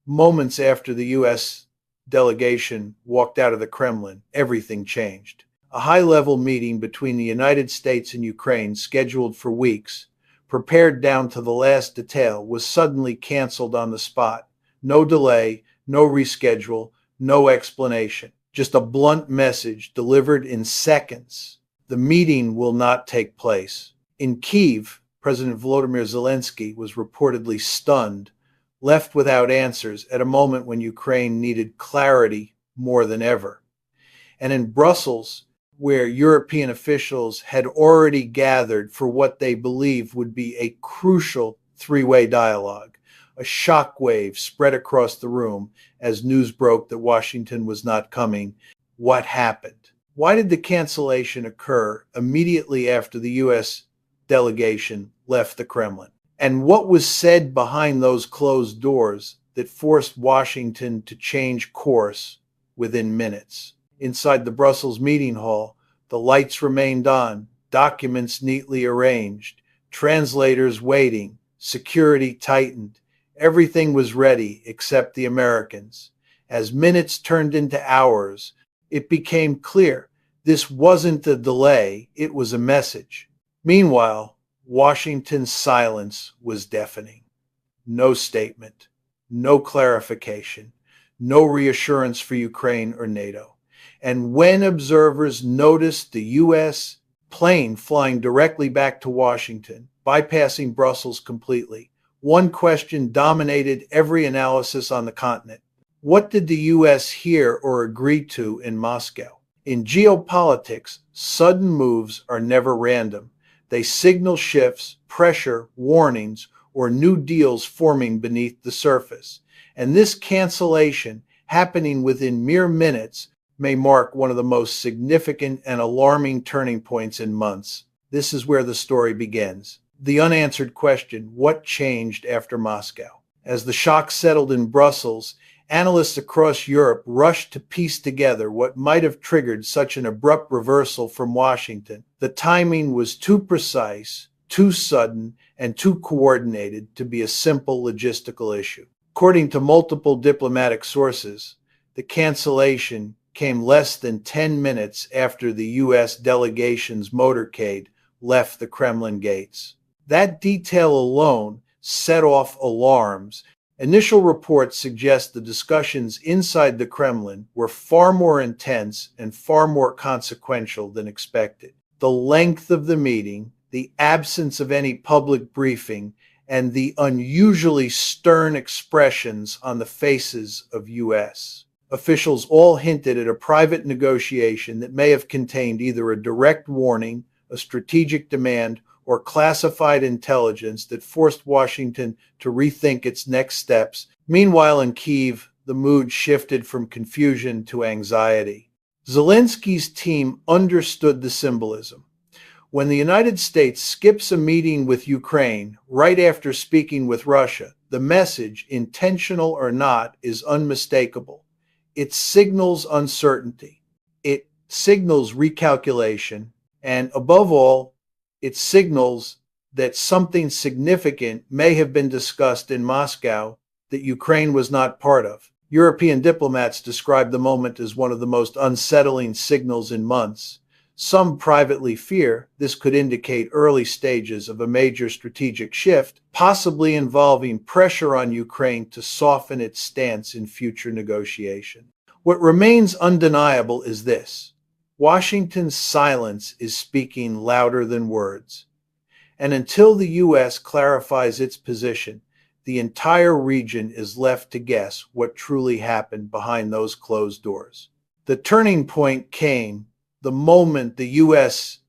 Moments after the U.S. delegation walked out of the Kremlin, everything changed. A high-level meeting between the United States and Ukraine, scheduled for weeks, prepared down to the last detail, was suddenly canceled on the spot. No delay, no reschedule, no explanation. Just a blunt message delivered in seconds. The meeting will not take place. In Kyiv, President Volodymyr Zelensky was reportedly stunned, left without answers at a moment when Ukraine needed clarity more than ever. And in Brussels, where European officials had already gathered for what they believed would be a crucial three-way dialogue, a shockwave spread across the room as news broke that Washington was not coming. What happened? Why did the cancellation occur immediately after the U.S. delegation left the Kremlin? And what was said behind those closed doors that forced Washington to change course within minutes? Inside the Brussels meeting hall, the lights remained on, documents neatly arranged, translators waiting, security tightened. Everything was ready except the Americans. As minutes turned into hours, it became clear this wasn't a delay, it was a message. Meanwhile, Washington's silence was deafening. No statement, no clarification, no reassurance for Ukraine or NATO. And when observers noticed the U.S. plane flying directly back to Washington, bypassing Brussels completely, one question dominated every analysis on the continent. What did the U.S. hear or agree to in Moscow? In geopolitics, sudden moves are never random. They signal shifts, pressure, warnings, or new deals forming beneath the surface. And this cancellation, happening within mere minutes, may mark one of the most significant and alarming turning points in months. This is where the story begins. The unanswered question, what changed after Moscow? As the shock settled in Brussels, analysts across Europe rushed to piece together what might have triggered such an abrupt reversal from Washington. The timing was too precise, too sudden, and too coordinated to be a simple logistical issue. According to multiple diplomatic sources, the cancellation came less than 10 minutes after the U.S. delegation's motorcade left the Kremlin gates. That detail alone set off alarms. Initial reports suggest the discussions inside the Kremlin were far more intense and far more consequential than expected. The length of the meeting, the absence of any public briefing, and the unusually stern expressions on the faces of U.S. officials all hinted at a private negotiation that may have contained either a direct warning, a strategic demand, or classified intelligence that forced Washington to rethink its next steps. Meanwhile, in Kyiv, the mood shifted from confusion to anxiety. Zelensky's team understood the symbolism. When the United States skips a meeting with Ukraine right after speaking with Russia, the message, intentional or not, is unmistakable. It signals uncertainty. It signals recalculation. And above all, it signals that something significant may have been discussed in Moscow that Ukraine was not part of. European diplomats described the moment as one of the most unsettling signals in months. Some privately fear this could indicate early stages of a major strategic shift, possibly involving pressure on Ukraine to soften its stance in future negotiation. What remains undeniable is this: Washington's silence is speaking louder than words. And until the U.S. clarifies its position, the entire region is left to guess what truly happened behind those closed doors. The turning point came the moment the U.S.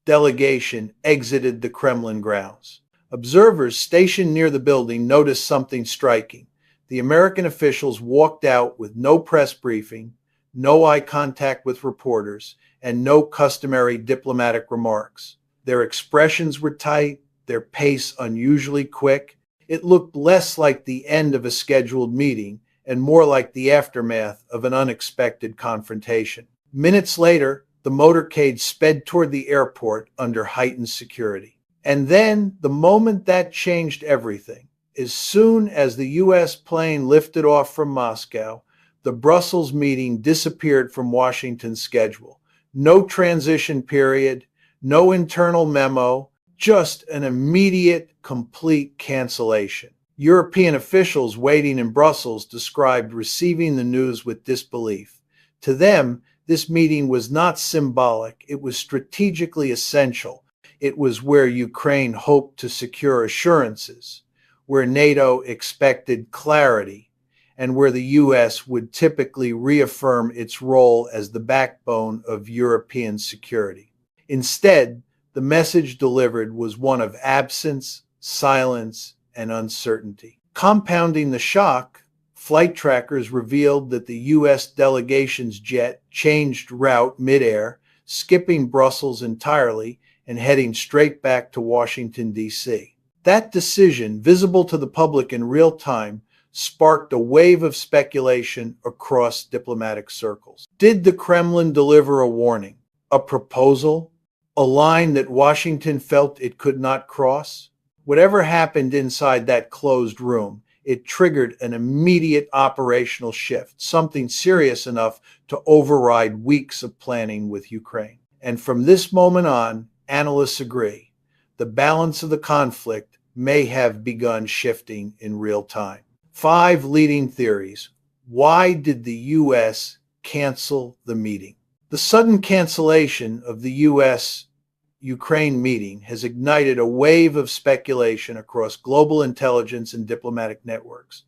delegation exited the Kremlin grounds. Observers stationed near the building noticed something striking. The American officials walked out with no press briefing, no eye contact with reporters, and no customary diplomatic remarks. Their expressions were tight, their pace unusually quick. It looked less like the end of a scheduled meeting and more like the aftermath of an unexpected confrontation. Minutes later, the motorcade sped toward the airport under heightened security. And then, the moment that changed everything, As soon as the U.S. plane lifted off from Moscow, the Brussels meeting disappeared from Washington's schedule. No transition period, no internal memo, just an immediate, complete cancellation. European officials waiting in Brussels described receiving the news with disbelief. To them, this meeting was not symbolic, it was strategically essential. It was where Ukraine hoped to secure assurances, where NATO expected clarity, and where the U.S. would typically reaffirm its role as the backbone of European security. Instead, the message delivered was one of absence, silence, and uncertainty. Compounding the shock, flight trackers revealed that the U.S. delegation's jet changed route midair, skipping Brussels entirely and heading straight back to Washington, D.C. That decision, visible to the public in real time, sparked a wave of speculation across diplomatic circles. Did the Kremlin deliver a warning, a proposal, a line that Washington felt it could not cross? Whatever happened inside that closed room, it triggered an immediate operational shift, something serious enough to override weeks of planning with Ukraine. And from this moment on, analysts agree, the balance of the conflict may have begun shifting in real time. 5 leading theories. Why did the U.S. cancel the meeting? The sudden cancellation of the U.S.-Ukraine meeting has ignited a wave of speculation across global intelligence and diplomatic networks.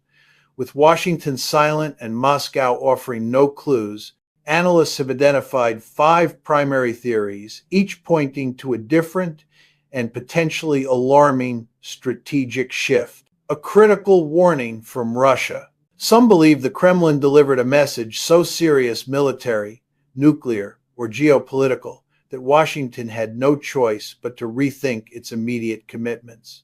With Washington silent and Moscow offering no clues, analysts have identified 5 primary theories, each pointing to a different and potentially alarming strategic shift. A critical warning from Russia. Some believe the Kremlin delivered a message so serious, military, nuclear, or geopolitical, that Washington had no choice but to rethink its immediate commitments.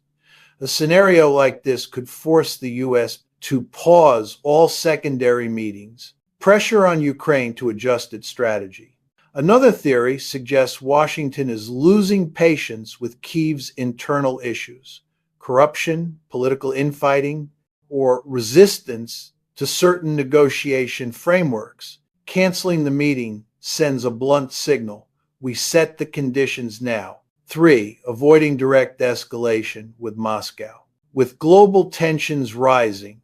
A scenario like this could force the U.S. to pause all secondary meetings, pressure on Ukraine to adjust its strategy. Another theory suggests Washington is losing patience with Kyiv's internal issues. Corruption, political infighting, or resistance to certain negotiation frameworks. Canceling the meeting sends a blunt signal. We set the conditions now. 3. Avoiding direct escalation with Moscow. With global tensions rising,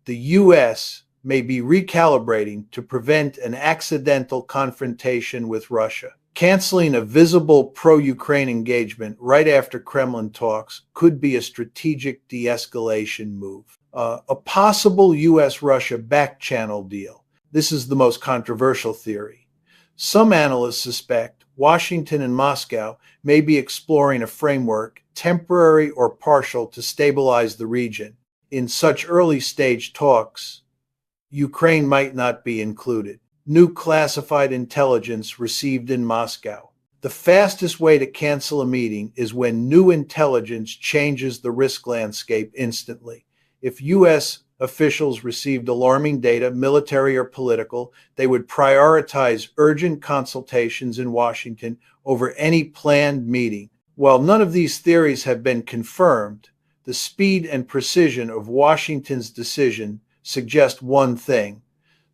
the U.S. may be recalibrating to prevent an accidental confrontation with Russia. Canceling a visible pro-Ukraine engagement right after Kremlin talks could be a strategic de-escalation move. A possible U.S.-Russia back-channel deal. This is the most controversial theory. Some analysts suspect Washington and Moscow may be exploring a framework, temporary or partial, to stabilize the region. In such early-stage talks, Ukraine might not be included. New classified intelligence received in Moscow. The fastest way to cancel a meeting is when new intelligence changes the risk landscape instantly. If U.S. officials received alarming data, military or political, they would prioritize urgent consultations in Washington over any planned meeting. While none of these theories have been confirmed, the speed and precision of Washington's decision suggest one thing.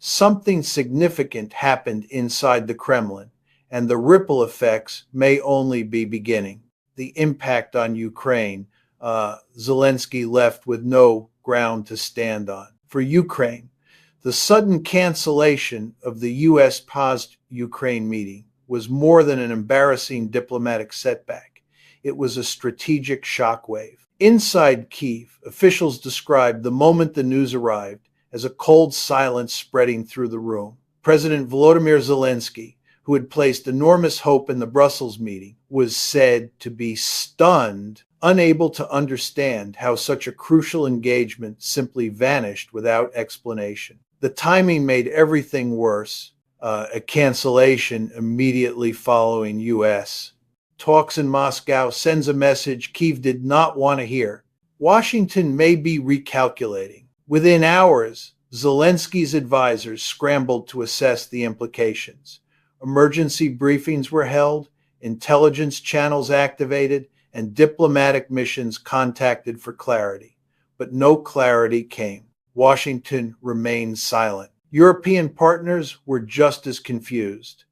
Something significant happened inside the Kremlin, and the ripple effects may only be beginning. The impact on Ukraine, Zelensky left with no ground to stand on. For Ukraine, the sudden cancellation of the U.S. post-Ukraine meeting was more than an embarrassing diplomatic setback. It was a strategic shockwave. Inside Kyiv, officials described the moment the news arrived as a cold silence spreading through the room. President Volodymyr Zelensky, who had placed enormous hope in the Brussels meeting, was said to be stunned, unable to understand how such a crucial engagement simply vanished without explanation. The timing made everything worse, a cancellation immediately following U.S. talks in Moscow sends a message Kyiv did not want to hear. Washington may be recalculating. Within hours, Zelensky's advisors scrambled to assess the implications. Emergency briefings were held, intelligence channels activated, and diplomatic missions contacted for clarity. but no clarity came. Washington remained silent. European partners were just as confused.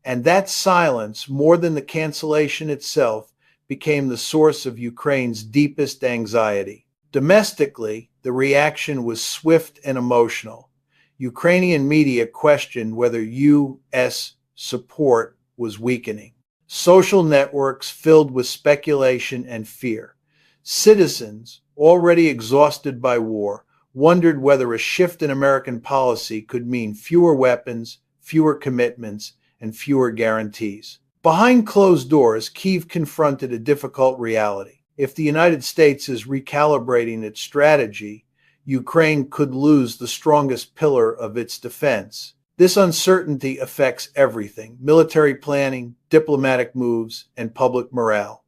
And that silence, more than the cancellation itself, became the source of Ukraine's deepest anxiety. Domestically, the reaction was swift and emotional. Ukrainian media questioned whether U.S. support was weakening. Social networks filled with speculation and fear. Citizens, already exhausted by war, wondered whether a shift in American policy could mean fewer weapons, fewer commitments, and fewer guarantees. Behind closed doors, Kyiv confronted a difficult reality. If the United States is recalibrating its strategy, Ukraine could lose the strongest pillar of its defense. This uncertainty affects everything: military planning, diplomatic moves, and public morale.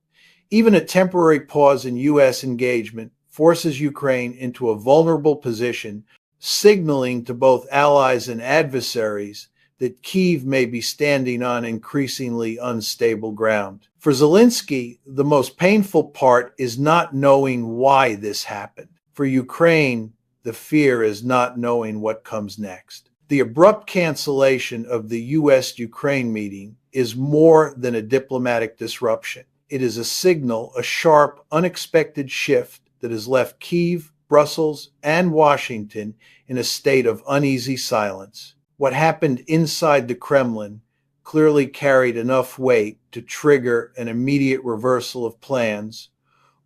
Even a temporary pause in U.S. engagement forces Ukraine into a vulnerable position, signaling to both allies and adversaries that Kyiv may be standing on increasingly unstable ground. For Zelensky, the most painful part is not knowing why this happened. For Ukraine, the fear is not knowing what comes next. The abrupt cancellation of the U.S.-Ukraine meeting is more than a diplomatic disruption. It is a signal, a sharp, unexpected shift that has left Kyiv, Brussels, and Washington in a state of uneasy silence. What happened inside the Kremlin clearly carried enough weight to trigger an immediate reversal of plans,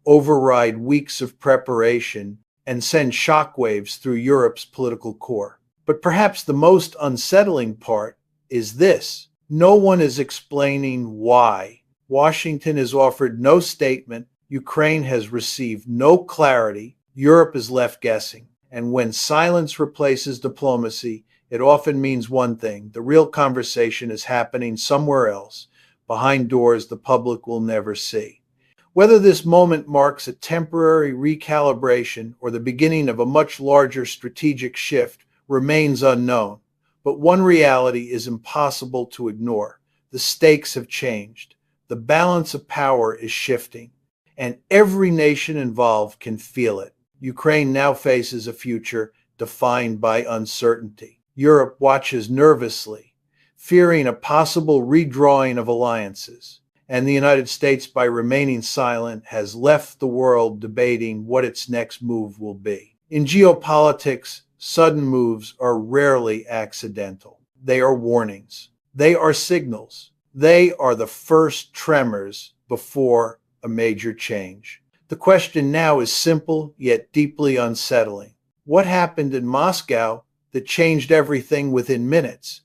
override weeks of preparation, and send shockwaves through Europe's political core. But perhaps the most unsettling part is this: no one is explaining why. Washington has offered no statement, Ukraine has received no clarity, Europe is left guessing. And when silence replaces diplomacy, it often means one thing: the real conversation is happening somewhere else, behind doors the public will never see. Whether this moment marks a temporary recalibration or the beginning of a much larger strategic shift remains unknown. But one reality is impossible to ignore: the stakes have changed. The balance of power is shifting, and every nation involved can feel it. Ukraine now faces a future defined by uncertainty. Europe watches nervously, fearing a possible redrawing of alliances. And the United States, by remaining silent, has left the world debating what its next move will be. In geopolitics, sudden moves are rarely accidental. They are warnings. They are signals. They are the first tremors before a major change. The question now is simple yet deeply unsettling. What happened in Moscow that changed everything within minutes?